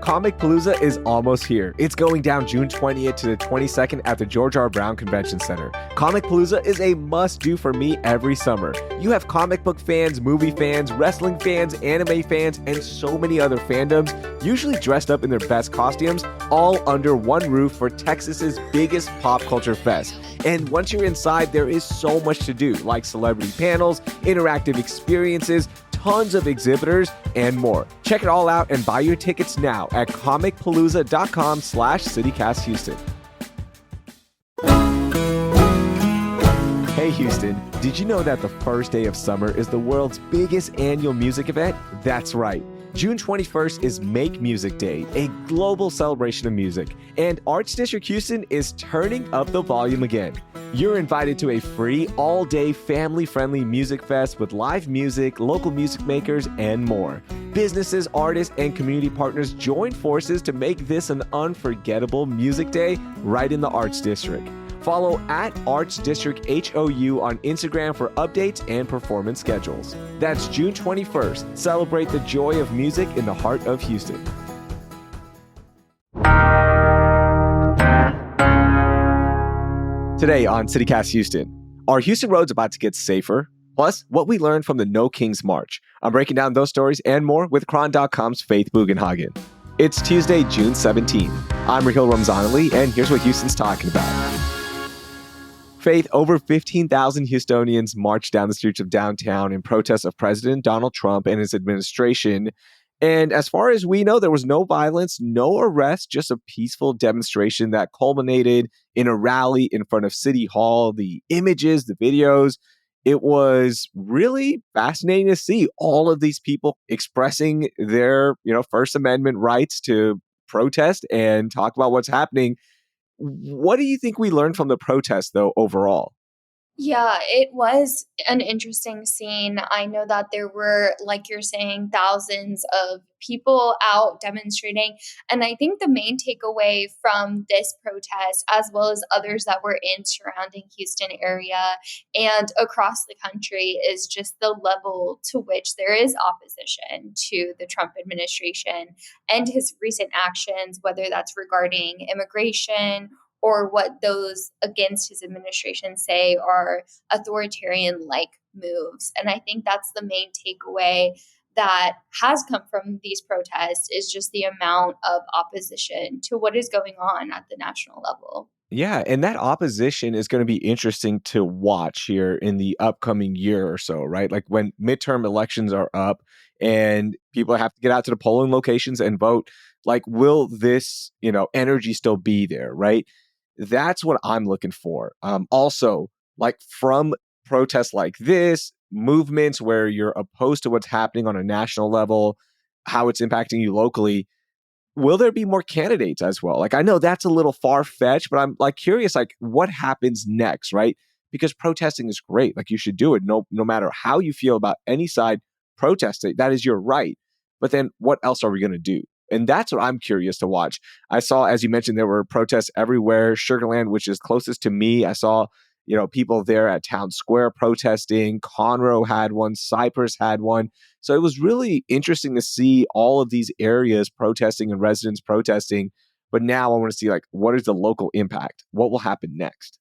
Comic Palooza is almost here. It's going down June 20th to the 22nd at the George R. Brown Convention Center. Comic Palooza is a must-do for me every summer. You have comic book fans, movie fans, wrestling fans, anime fans, and so many other fandoms, usually dressed up in their best costumes, all under one roof for Texas's biggest pop culture fest. And once you're inside, there is so much to do, like celebrity panels, interactive experiences, tons of exhibitors, and more. Check it all out and buy your tickets now at comicpalooza.com/CityCastHouston. Hey Houston, did you know that the first day of summer is the world's biggest annual music event? That's right. June 21st is Make Music Day, a global celebration of music, and Arts District Houston is turning up the volume again. You're invited to a free, all-day, family-friendly music fest with live music, local music makers, and more. Businesses, artists, and community partners join forces to make this an unforgettable music day right in the Arts District. Follow at Arts District HOU on Instagram for updates and performance schedules. That's June 21st. Celebrate the joy of music in the heart of Houston. Today on CityCast Houston, are Houston roads about to get safer? Plus, what we learned from the No Kings March. I'm breaking down those stories and more with Cron.com's Faith Bugenhagen. It's Tuesday, June 17th. I'm Raheel Ramzanali, and here's what Houston's talking about. Faith, over 15,000 Houstonians marched down the streets of downtown in protest of President Donald Trump and his administration. And as far as we know, there was no violence, no arrests, just a peaceful demonstration that culminated in a rally in front of City Hall. The images, the videos, it was really fascinating to see all of these people expressing their, First Amendment rights to protest and talk about what's happening. What do you think we learned from the protest, though, overall? Yeah, it was an interesting scene. I know that there were, like you're saying, thousands of people out demonstrating. And I think the main takeaway from this protest, as well as others that were in surrounding Houston area and across the country, is just the level to which there is opposition to the Trump administration and his recent actions, whether that's regarding immigration or what those against his administration say are authoritarian-like moves. And I think that's the main takeaway that has come from these protests, is just the amount of opposition to what is going on at the national level. Yeah, and that opposition is going to be interesting to watch here in the upcoming year or so, right? Like when midterm elections are up and people have to get out to the polling locations and vote, like will this, energy still be there, right? That's what I'm looking for. Also, like from protests like this, movements where you're opposed to what's happening on a national level, how it's impacting you locally, will there be more candidates as well? Like, I know that's a little far-fetched, but I'm like curious, like what happens next, right? Because protesting is great. Like you should do it no matter how you feel about any side protesting. That is your right. But then what else are we going to do? And that's what I'm curious to watch. I saw, as you mentioned, there were protests everywhere. Sugarland, which is closest to me, I saw, people there at Town Square protesting. Conroe had one. Cypress had one. So it was really interesting to see all of these areas protesting and residents protesting. But now I want to see, like, what is the local impact? What will happen next?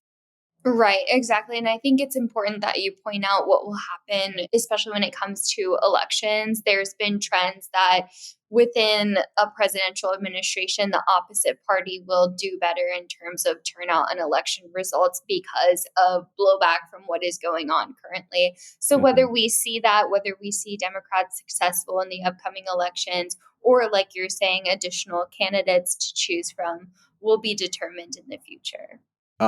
Right, exactly. And I think it's important that you point out what will happen, especially when it comes to elections. There's been trends that within a presidential administration, the opposite party will do better in terms of turnout and election results because of blowback from what is going on currently. So whether we see that, whether we see Democrats successful in the upcoming elections, or like you're saying, additional candidates to choose from, will be determined in the future.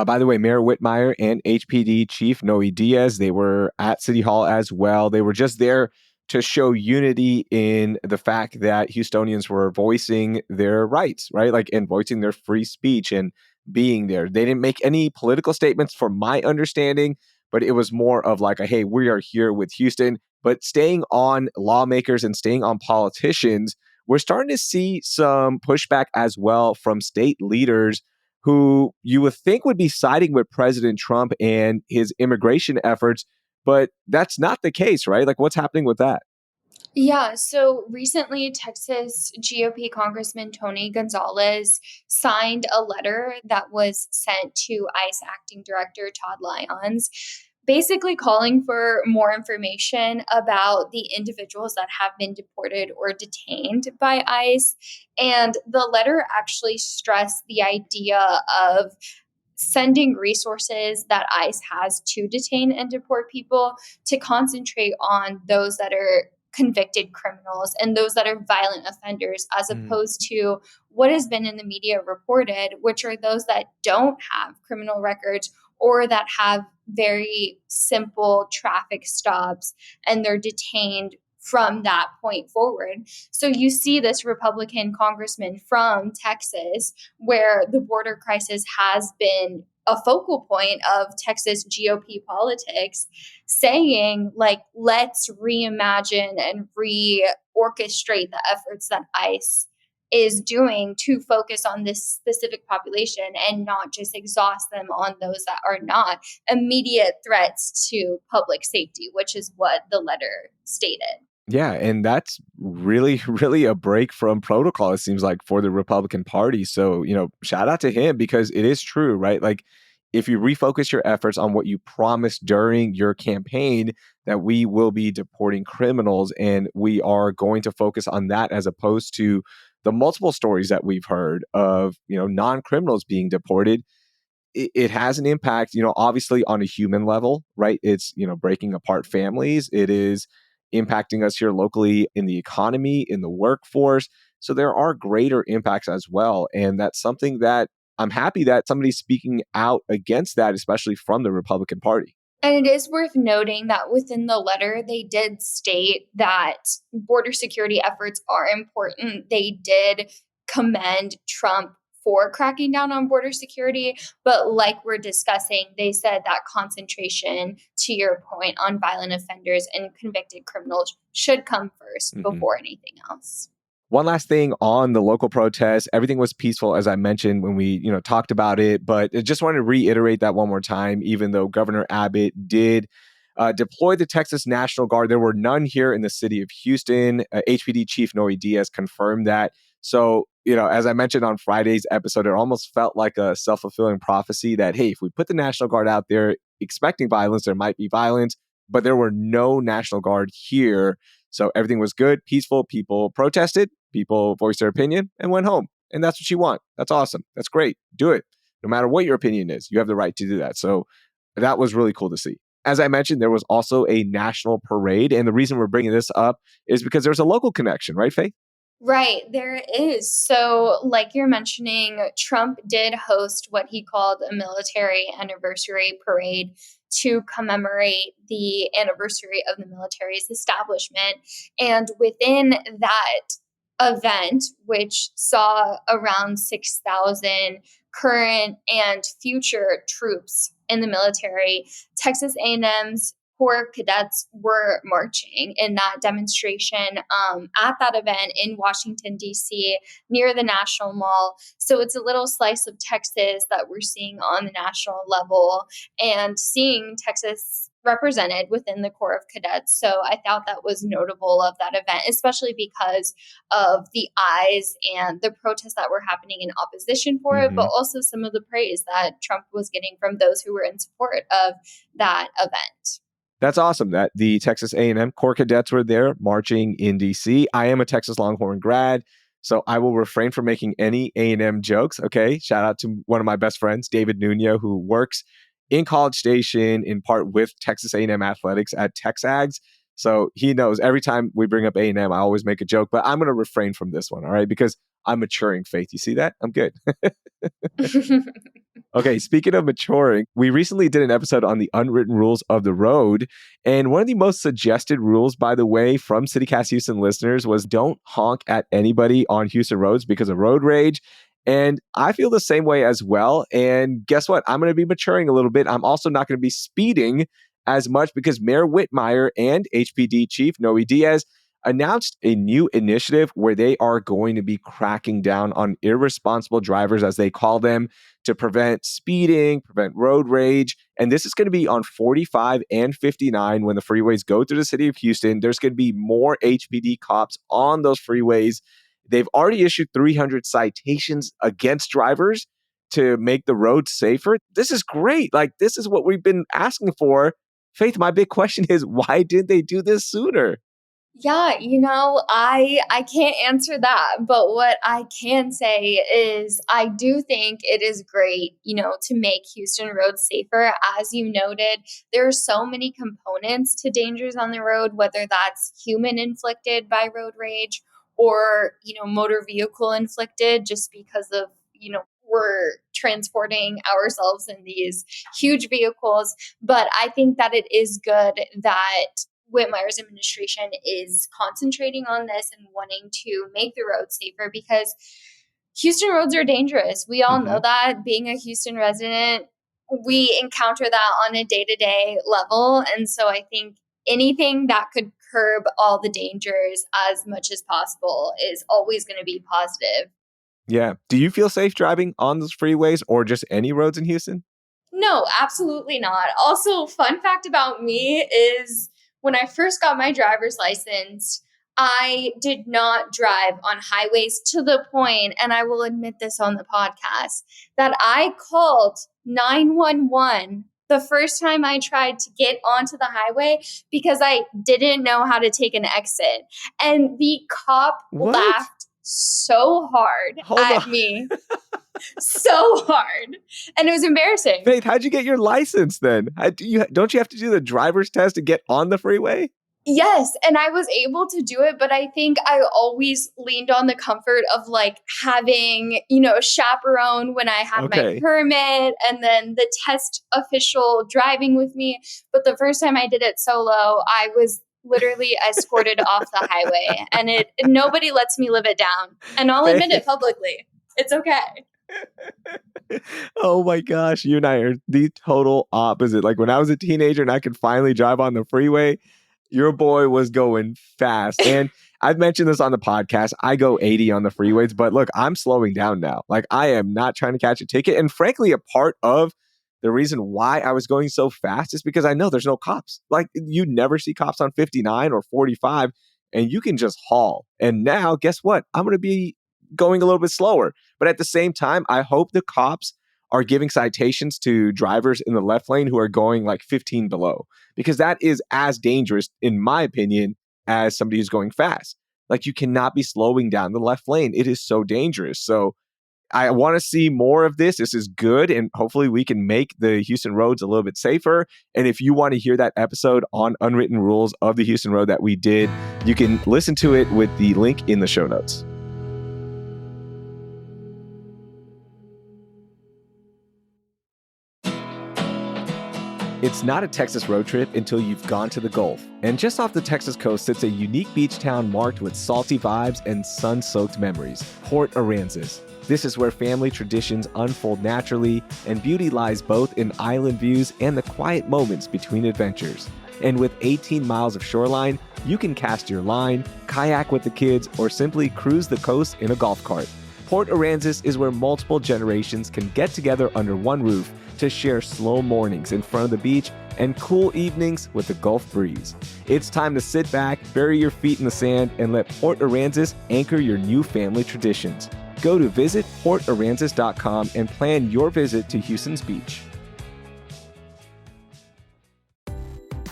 By the way, Mayor Whitmire and HPD Chief Noe Diaz, they were at City Hall as well. They were just there to show unity in the fact that Houstonians were voicing their rights, right? Like, and voicing their free speech and being there. They didn't make any political statements from my understanding, but it was more of like, hey, we are here with Houston. But staying on lawmakers and staying on politicians, we're starting to see some pushback as well from state leaders who you would think would be siding with President Trump and his immigration efforts, but that's not the case, right? Like, what's happening with that? Yeah, so recently, Texas GOP Congressman Tony Gonzalez signed a letter that was sent to ICE Acting Director Todd Lyons, basically calling for more information about the individuals that have been deported or detained by ICE. And the letter actually stressed the idea of sending resources that ICE has to detain and deport people to concentrate on those that are convicted criminals and those that are violent offenders, as Mm. opposed to what has been in the media reported, which are those that don't have criminal records or that have very simple traffic stops and they're detained from that point forward. So you see this Republican congressman from Texas where the border crisis has been a focal point of Texas GOP politics, saying, like, let's reimagine and reorchestrate the efforts that ICE is doing to focus on this specific population and not just exhaust them on those that are not immediate threats to public safety, which is what the letter stated. Yeah, and that's really, really a break from protocol, it seems like, for the Republican Party. So, shout out to him because it is true, right? Like, if you refocus your efforts on what you promised during your campaign, that we will be deporting criminals and we are going to focus on that as opposed to the multiple stories that we've heard of, non-criminals being deported. It has an impact, obviously on a human level, right? It's, breaking apart families. It is impacting us here locally in the economy, in the workforce. So there are greater impacts as well. And that's something that I'm happy that somebody's speaking out against that, especially from the Republican Party. And it is worth noting that within the letter, they did state that border security efforts are important. They did commend Trump for cracking down on border security. But like we're discussing, they said that concentration, to your point, on violent offenders and convicted criminals should come first Mhm. before anything else. One last thing on the local protests. Everything was peaceful, as I mentioned when we, talked about it. But I just wanted to reiterate that one more time. Even though Governor Abbott did deploy the Texas National Guard, there were none here in the city of Houston. HPD Chief Noe Diaz confirmed that. So, as I mentioned on Friday's episode, it almost felt like a self-fulfilling prophecy that, hey, if we put the National Guard out there expecting violence, there might be violence. But there were no National Guard here. So everything was good, peaceful. People protested, people voiced their opinion and went home. And that's what you want. That's awesome. That's great. Do it. No matter what your opinion is, you have the right to do that. So that was really cool to see. As I mentioned, there was also a national parade. And the reason we're bringing this up is because there's a local connection, right, Faith? Right, there is. So, like you're mentioning, Trump did host what he called a military anniversary parade to commemorate the anniversary of the military's establishment. And within that event, which saw around 6,000 current and future troops in the military, Texas A&M's Corps cadets were marching in that demonstration at that event in Washington, D.C., near the National Mall. So it's a little slice of Texas that we're seeing on the national level and seeing Texas represented within the Corps of Cadets. So I thought that was notable of that event, especially because of the eyes and the protests that were happening in opposition for it, but Hmm. also some of the praise that Trump was getting from those who were in support of that event. That's awesome that the Texas A&M Corps cadets were there marching in DC. I am a Texas Longhorn grad, so I will refrain from making any A&M jokes. Okay, shout out to one of my best friends, David Nuno, who works in College Station in part with Texas A&M athletics at Texags. So he knows every time we bring up A&M, I always make a joke, but I'm going to refrain from this one, all right? Because I'm maturing, Faith. You see that? I'm good. Okay, speaking of maturing, we recently did an episode on the unwritten rules of the road. And one of the most suggested rules, by the way, from CityCast Houston listeners was don't honk at anybody on Houston roads because of road rage. And I feel the same way as well. And guess what? I'm going to be maturing a little bit. I'm also not going to be speeding as much because Mayor Whitmire and HPD Chief Noe Diaz announced a new initiative where they are going to be cracking down on irresponsible drivers, as they call them, to prevent speeding, prevent road rage. And this is going to be on 45 and 59 when the freeways go through the city of Houston. There's going to be more HPD cops on those freeways. They've already issued 300 citations against drivers to make the roads safer. This is great. Like, this is what we've been asking for. Faith, my big question is, why didn't they do this sooner? Yeah, I can't answer that, but what I can say is I do think it is great, to make Houston roads safer. As you noted, there are so many components to dangers on the road, whether that's human inflicted by road rage or, motor vehicle inflicted just because of, we're transporting ourselves in these huge vehicles. But I think that it is good that Whitmire's administration is concentrating on this and wanting to make the roads safer because Houston roads are dangerous. We all know that. Being a Houston resident, we encounter that on a day-to-day level. And so I think anything that could curb all the dangers as much as possible is always going to be positive. Yeah. Do you feel safe driving on those freeways or just any roads in Houston? No, absolutely not. Also, fun fact about me is when I first got my driver's license, I did not drive on highways to the point, and I will admit this on the podcast, that I called 911 the first time I tried to get onto the highway because I didn't know how to take an exit. And the cop laughed so hard at me. So hard. And it was embarrassing. Faith, how'd you get your license then? Don't you have to do the driver's test to get on the freeway? Yes. And I was able to do it, but I think I always leaned on the comfort of like having, a chaperone when I had my permit and then the test official driving with me. But the first time I did it solo, I was literally escorted off the highway and nobody lets me live it down. And I'll admit it publicly. It's okay. Oh my gosh, you and I are the total opposite. Like when I was a teenager and I could finally drive on the freeway, your boy was going fast. And I've mentioned this on the podcast. I go 80 on the freeways, but look, I'm slowing down now. Like I am not trying to catch a ticket. And frankly, a part of the reason why I was going so fast is because I know there's no cops. Like you never see cops on 59 or 45 and you can just haul. And now guess what? I'm going to be going a little bit slower. But at the same time, I hope the cops are giving citations to drivers in the left lane who are going like 15 below, because that is as dangerous, in my opinion, as somebody who's going fast. Like you cannot be slowing down the left lane. It is so dangerous. So I want to see more of this. This is good. And hopefully we can make the Houston roads a little bit safer. And if you want to hear that episode on unwritten rules of the Houston road that we did, you can listen to it with the link in the show notes. It's not a Texas road trip until you've gone to the Gulf. And just off the Texas coast sits a unique beach town marked with salty vibes and sun-soaked memories, Port Aransas. This is where family traditions unfold naturally, and beauty lies both in island views and the quiet moments between adventures. And with 18 miles of shoreline, you can cast your line, kayak with the kids, or simply cruise the coast in a golf cart. Port Aransas is where multiple generations can get together under one roof to share slow mornings in front of the beach and cool evenings with the Gulf breeze. It's time to sit back, bury your feet in the sand, and let Port Aransas anchor your new family traditions. Go to visitportaransas.com and plan your visit to Houston's beach.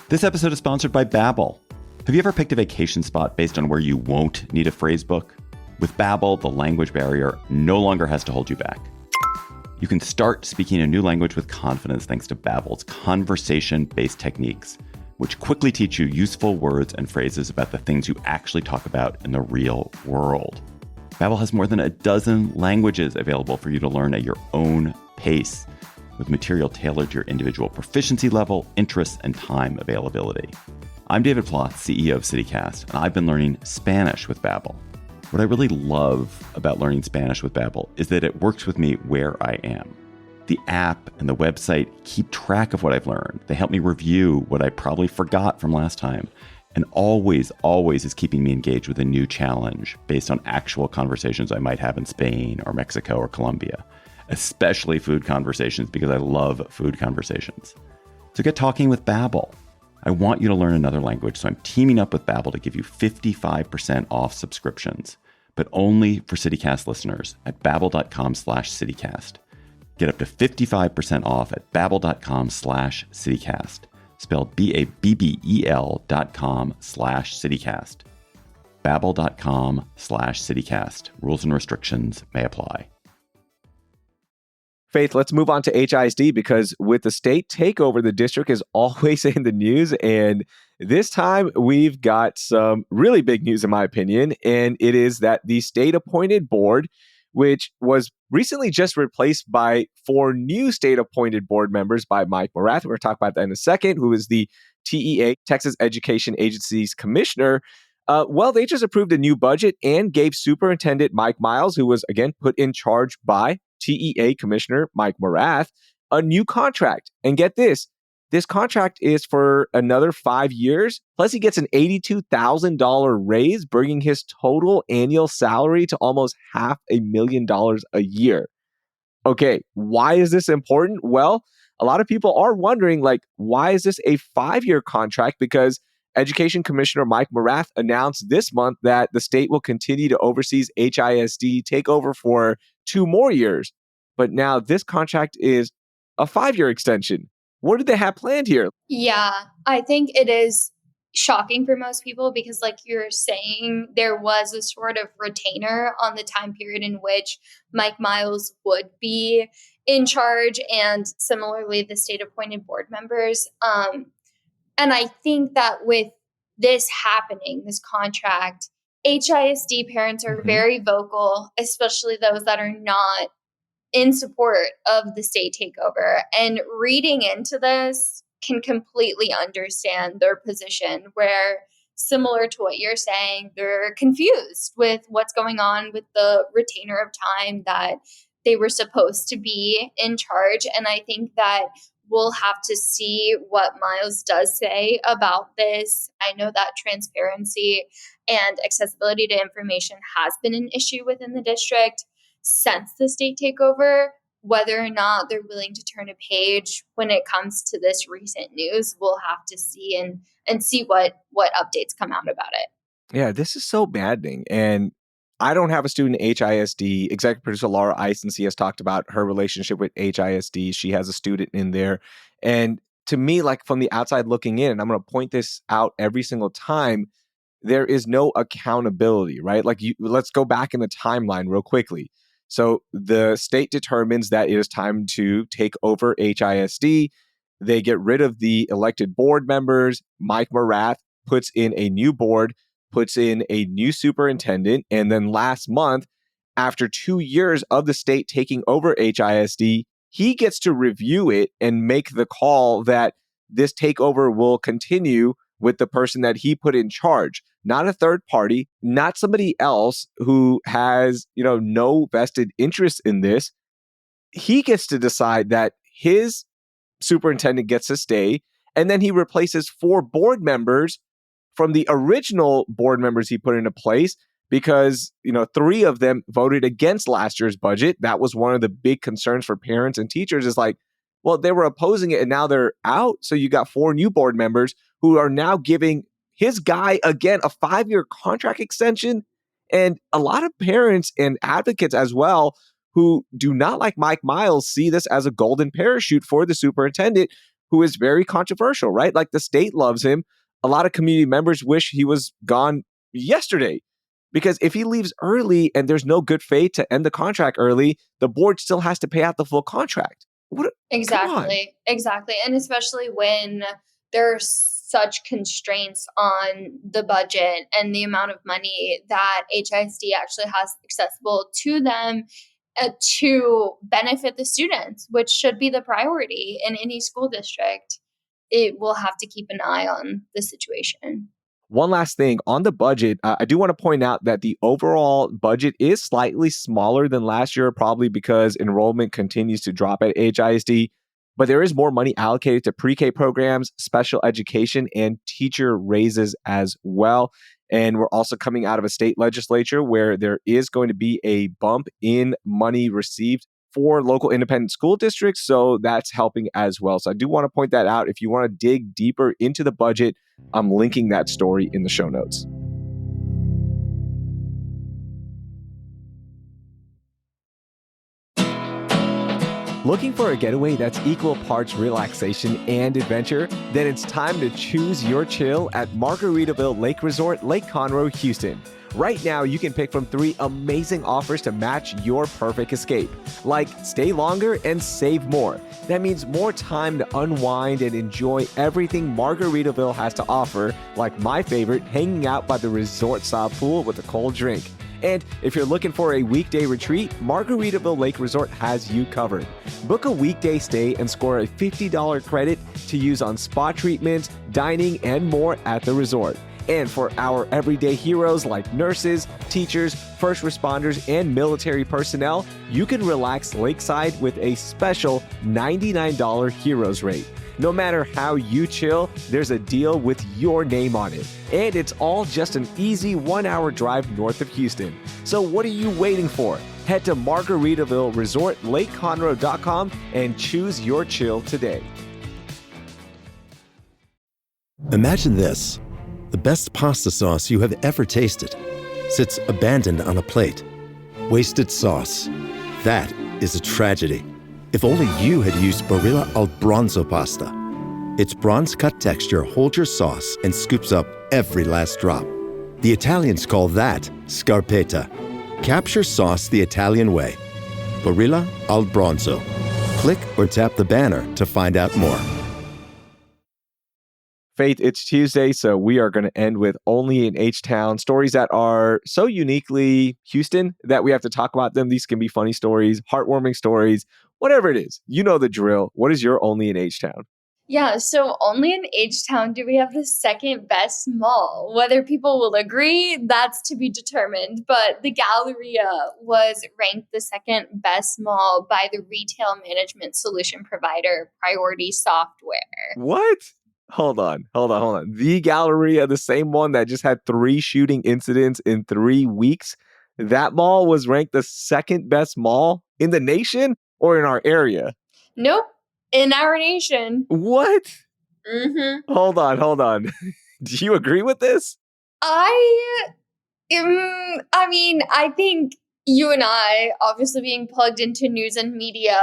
This episode is sponsored by Babbel. Have you ever picked a vacation spot based on where you won't need a phrase book? With Babbel, the language barrier no longer has to hold you back. You can start speaking a new language with confidence thanks to Babbel's conversation-based techniques, which quickly teach you useful words and phrases about the things you actually talk about in the real world. Babbel has more than a dozen languages available for you to learn at your own pace, with material tailored to your individual proficiency level, interests, and time availability. I'm David Ploth, CEO of CityCast, and I've been learning Spanish with Babbel. What I really love about learning Spanish with Babbel is that it works with me where I am. The app and the website keep track of what I've learned. They help me review what I probably forgot from last time, and always is keeping me engaged with a new challenge based on actual conversations I might have in Spain or Mexico or Colombia, especially food conversations because I love food conversations. So get talking with Babbel. I want you to learn another language, so I'm teaming up with Babbel to give you 55% off subscriptions, but only for CityCast listeners at babbel.com/CityCast. Get up to 55% off at babbel.com/CityCast, spelled BABBEL.com/CityCast. Babbel.com/CityCast. Rules and restrictions may apply. Faith, let's move on to HISD because with the state takeover, the district is always in the news. And this time we've got some really big news, in my opinion. And it is that the state appointed board, which was recently just replaced by 4 new state appointed board members by Mike Morath. We're going to talk about that in a second, who is the TEA, Texas Education Agency's commissioner. Well, they just approved a new budget and gave Superintendent Mike Miles, who was, again, put in charge by TEA Commissioner Mike Morath, a new contract. And get this contract is for another 5 years. Plus, he gets an $82,000 raise, bringing his total annual salary to almost $500,000 a year. Okay, why is this important? Well, a lot of people are wondering, why is this a 5-year contract? Because Education Commissioner Mike Morath announced this month that the state will continue to oversee HISD takeover for 2 more years. But now this contract is a 5-year extension. What did they have planned here? Yeah, I think it is shocking for most people because, like you're saying, there was a sort of retainer on the time period in which Mike Miles would be in charge, and similarly, the state appointed board members. And I think that with this happening, this contract, HISD parents are very vocal, especially those that are not in support of the state takeover. And reading into this can completely understand their position, where, similar to what you're saying, they're confused with what's going on with the retainer of time that they were supposed to be in charge. And I think that we'll have to see what Miles does say about this. I know that transparency and accessibility to information has been an issue within the district since the state takeover. Whether or not they're willing to turn a page when it comes to this recent news, we'll have to see and see what updates come out about it. Yeah, this is so maddening. And I don't have a student in HISD. Executive producer Laura Eisense has talked about her relationship with HISD. She has a student in there. And to me, from the outside looking in, and I'm going to point this out every single time, there is no accountability, right? Let's go back in the timeline real quickly. So the state determines that it is time to take over HISD. They get rid of the elected board members. Mike Morath puts in a new board, puts in a new superintendent. And then last month, after 2 years of the state taking over HISD, he gets to review it and make the call that this takeover will continue with the person that he put in charge, not a third party, not somebody else who has, no vested interest in this. He gets to decide that his superintendent gets to stay, and then he replaces 4 board members from the original board members he put into place because, 3 of them voted against last year's budget. That was one of the big concerns for parents and teachers is well, they were opposing it and now they're out. So you got 4 new board members who are now giving his guy, again, a 5-year contract extension. And a lot of parents and advocates as well who do not like Mike Miles see this as a golden parachute for the superintendent, who is very controversial, right? The state loves him. A lot of community members wish he was gone yesterday, because if he leaves early and there's no good faith to end the contract early, the board still has to pay out the full contract. Exactly. And especially when there's such constraints on the budget and the amount of money that HISD actually has accessible to them to benefit the students, which should be the priority in any school district. It will have to keep an eye on the situation. One last thing on the budget, I do want to point out that the overall budget is slightly smaller than last year, probably because enrollment continues to drop at HISD. But there is more money allocated to pre-K programs, special education, and teacher raises as well. And we're also coming out of a state legislature where there is going to be a bump in money received for local independent school districts. So that's helping as well. So I do want to point that out. If you want to dig deeper into the budget, I'm linking that story in the show notes. Looking for a getaway that's equal parts relaxation and adventure? Then it's time to choose your chill at Margaritaville Lake Resort, Lake Conroe, Houston. Right now, you can pick from 3 amazing offers to match your perfect escape, like stay longer and save more. That means more time to unwind and enjoy everything Margaritaville has to offer, like my favorite, hanging out by the resort-style pool with a cold drink. And if you're looking for a weekday retreat, Margaritaville Lake Resort has you covered. Book a weekday stay and score a $50 credit to use on spa treatments, dining, and more at the resort. And for our everyday heroes like nurses, teachers, first responders, and military personnel, you can relax lakeside with a special $99 heroes rate. No matter how you chill, there's a deal with your name on it. And it's all just an easy 1-hour drive north of Houston. So what are you waiting for? Head to Margaritaville Resort, LakeConroe.com and choose your chill today. Imagine this. The best pasta sauce you have ever tasted sits abandoned on a plate. Wasted sauce. That is a tragedy. If only you had used Barilla al Bronzo pasta. Its bronze-cut texture holds your sauce and scoops up every last drop. The Italians call that scarpetta. Capture sauce the Italian way. Barilla al Bronzo. Click or tap the banner to find out more. Faith, it's Tuesday, so we are going to end with Only in H-Town, stories that are so uniquely Houston that we have to talk about them. These can be funny stories, heartwarming stories, whatever it is. You know the drill. What is your Only in H-Town? Yeah, so only in H-Town do we have the second best mall. Whether people will agree, that's to be determined. But the Galleria was ranked the second best mall by the retail management solution provider Priority Software. What? Hold on. The Galleria, the same one that just had 3 shooting incidents in 3 weeks, that mall was ranked the second best mall in the nation or in our area? Nope, in our nation. What? Mm-hmm. Hold on. Do you agree with this? I mean, I think you and I, obviously being plugged into news and media,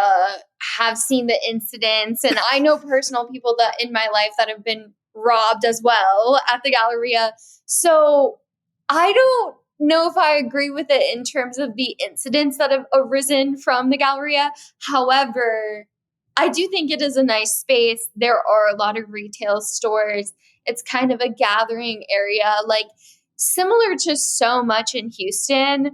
have seen the incidents. And I know personal people that in my life that have been robbed as well at the Galleria. So I don't know if I agree with it in terms of the incidents that have arisen from the Galleria. However, I do think it is a nice space. There are a lot of retail stores. It's kind of a gathering area, like similar to so much in Houston.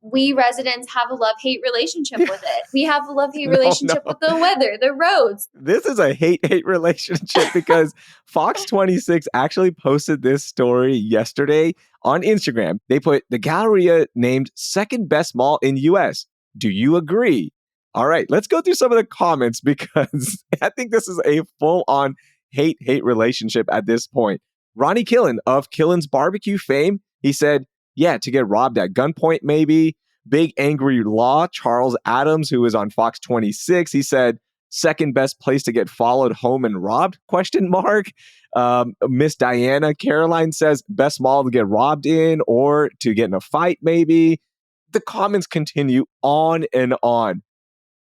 We residents have a love-hate relationship with it. We have a love-hate relationship with the weather, the roads. This is a hate-hate relationship because Fox 26 actually posted this story yesterday on Instagram. They put the Galleria named second best mall in U.S. Do you agree? All right, let's go through some of the comments because I think this is a full-on hate-hate relationship at this point. Ronnie Killen of Killen's Barbecue fame, he said, yeah, to get robbed at gunpoint, maybe. Big Angry Law, Charles Adams, who is on Fox 26, he said, second best place to get followed home and robbed, ? Miss Diana Caroline says, best mall to get robbed in or to get in a fight, maybe. The comments continue on and on.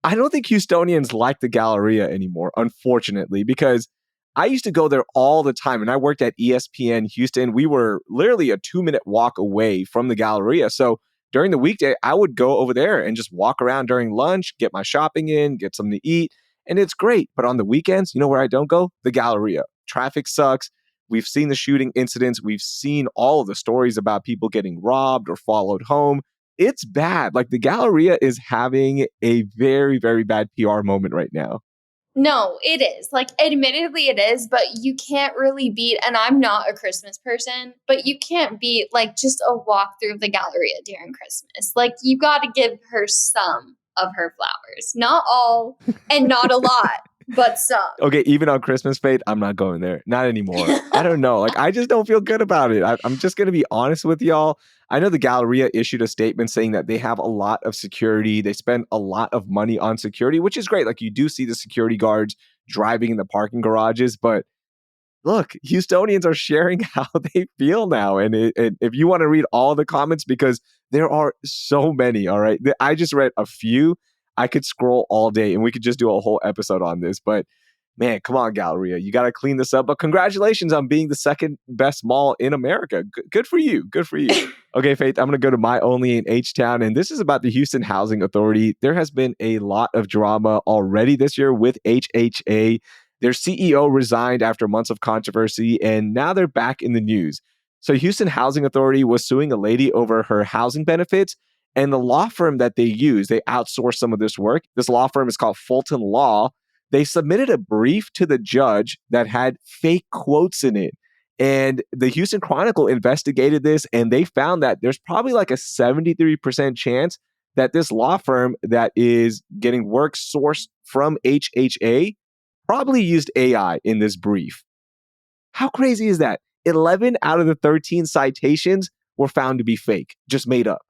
I don't think Houstonians like the Galleria anymore, unfortunately, because I used to go there all the time. And I worked at ESPN Houston. We were literally a 2-minute walk away from the Galleria. So during the weekday, I would go over there and just walk around during lunch, get my shopping in, get something to eat. And it's great. But on the weekends, you know where I don't go? The Galleria. Traffic sucks. We've seen the shooting incidents. We've seen all of the stories about people getting robbed or followed home. It's bad. Like the Galleria is having a very, very bad PR moment right now. No, it is. Like, admittedly, it is, but you can't really beat, and I'm not a Christmas person, but you can't beat, like, just a walk through the Galleria during Christmas. Like, you got to give her some of her flowers. Not all, and not a lot, But some. Okay, even on Christmas, Faith, I'm not going there. Not anymore. I don't know. Like, I just don't feel good about it. I'm just going to be honest with y'all. I know the Galleria issued a statement saying that they have a lot of security. They spend a lot of money on security, which is great. Like, you do see the security guards driving in the parking garages, but look, Houstonians are sharing how they feel now. And if you want to read all the comments, because there are so many, all right? I just read a few. I could scroll all day and we could just do a whole episode on this. But man, come on, Galleria. You got to clean this up. But congratulations on being the second best mall in America. Good for you. Good for you. Okay, Faith, I'm going to go to my only in H-Town. And this is about the Houston Housing Authority. There has been a lot of drama already this year with HHA. Their CEO resigned after months of controversy, and now they're back in the news. So Houston Housing Authority was suing a lady over her housing benefits, and the law firm that they use, they outsource some of this work. This law firm is called Fulton Law. They submitted a brief to the judge that had fake quotes in it. And the Houston Chronicle investigated this, and they found that there's probably like a 73% chance that this law firm that is getting work sourced from HHA probably used AI in this brief. How crazy is that? 11 out of the 13 citations were found to be fake, just made up.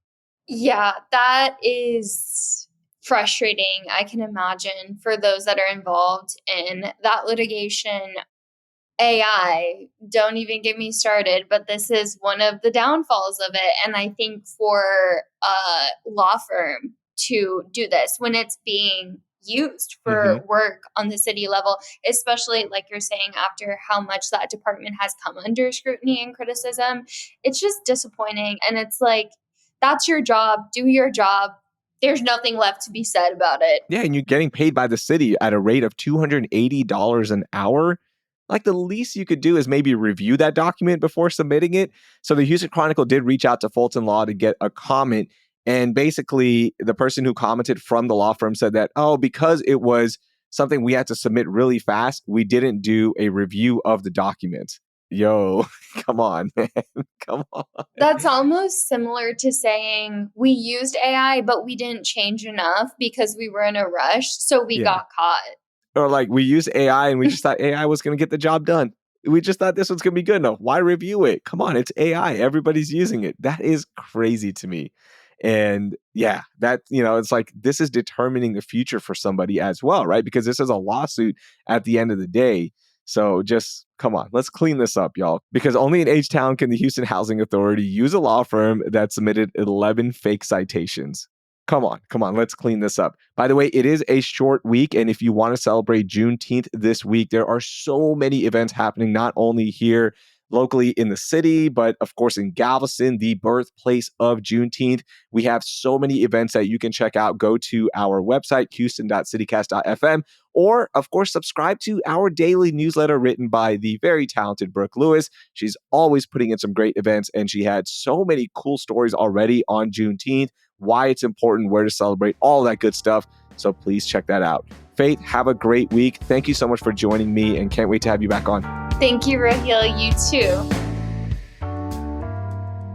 Yeah, that is frustrating. I can imagine for those that are involved in that litigation. AI, don't even get me started, but this is one of the downfalls of it. And I think for a law firm to do this when it's being used for work on the city level, especially like you're saying, after how much that department has come under scrutiny and criticism, it's just disappointing. And it's like, that's your job, do your job. There's nothing left to be said about it. Yeah, and you're getting paid by the city at a rate of $280 an hour. Like, the least you could do is maybe review that document before submitting it. So the Houston Chronicle did reach out to Fulton Law to get a comment. And basically, the person who commented from the law firm said that, because it was something we had to submit really fast, we didn't do a review of the document. Yo, come on, man. Come on. That's almost similar to saying we used AI, but we didn't change enough because we were in a rush. So we got caught. Or like, we used AI and we just thought AI was going to get the job done. We just thought this one's going to be good enough. Why review it? Come on, it's AI. Everybody's using it. That is crazy to me. And yeah, that, it's like, this is determining the future for somebody as well, right? Because this is a lawsuit at the end of the day. So just come on, let's clean this up, y'all. Because only in H-Town can the Houston Housing Authority use a law firm that submitted 11 fake citations. Come on, let's clean this up. By the way, it is a short week, and if you want to celebrate Juneteenth this week, there are so many events happening, not only here locally in the city, but of course in Galveston, the birthplace of Juneteenth. We have so many events that you can check out. Go to our website, houston.citycast.fm, or of course, subscribe to our daily newsletter written by the very talented Brooke Lewis. She's always putting in some great events, and she had so many cool stories already on Juneteenth, why it's important, where to celebrate, all that good stuff. So please check that out. Faith, have a great week. Thank you so much for joining me, and can't wait to have you back on. Thank you, Raheel. You too.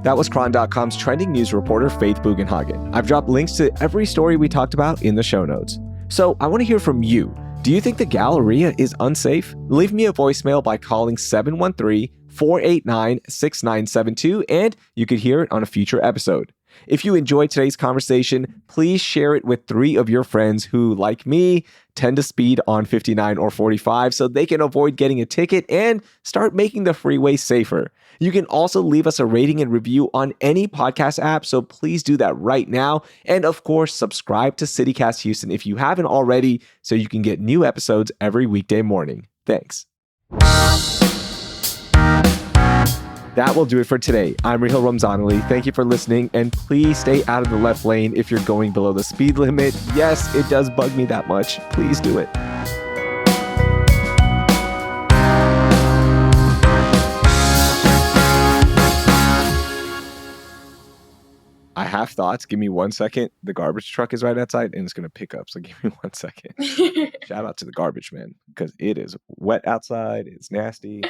That was Chron.com's trending news reporter, Faith Bugenhagen. I've dropped links to every story we talked about in the show notes. So I want to hear from you. Do you think the Galleria is unsafe? Leave me a voicemail by calling 713-489-6972, and you could hear it on a future episode. If you enjoyed today's conversation, please share it with 3 of your friends who, like me, tend to speed on 59 or 45 so they can avoid getting a ticket and start making the freeway safer. You can also leave us a rating and review on any podcast app, so please do that right now. And of course, subscribe to CityCast Houston if you haven't already so you can get new episodes every weekday morning. Thanks. That will do it for today. I'm Raheel Ramzanali. Thank you for listening, and please stay out of the left lane if you're going below the speed limit. Yes, it does bug me that much. Please do it. I have thoughts. Give me 1 second. The garbage truck is right outside and it's going to pick up. So give me 1 second. Shout out to the garbage man because it is wet outside. It's nasty.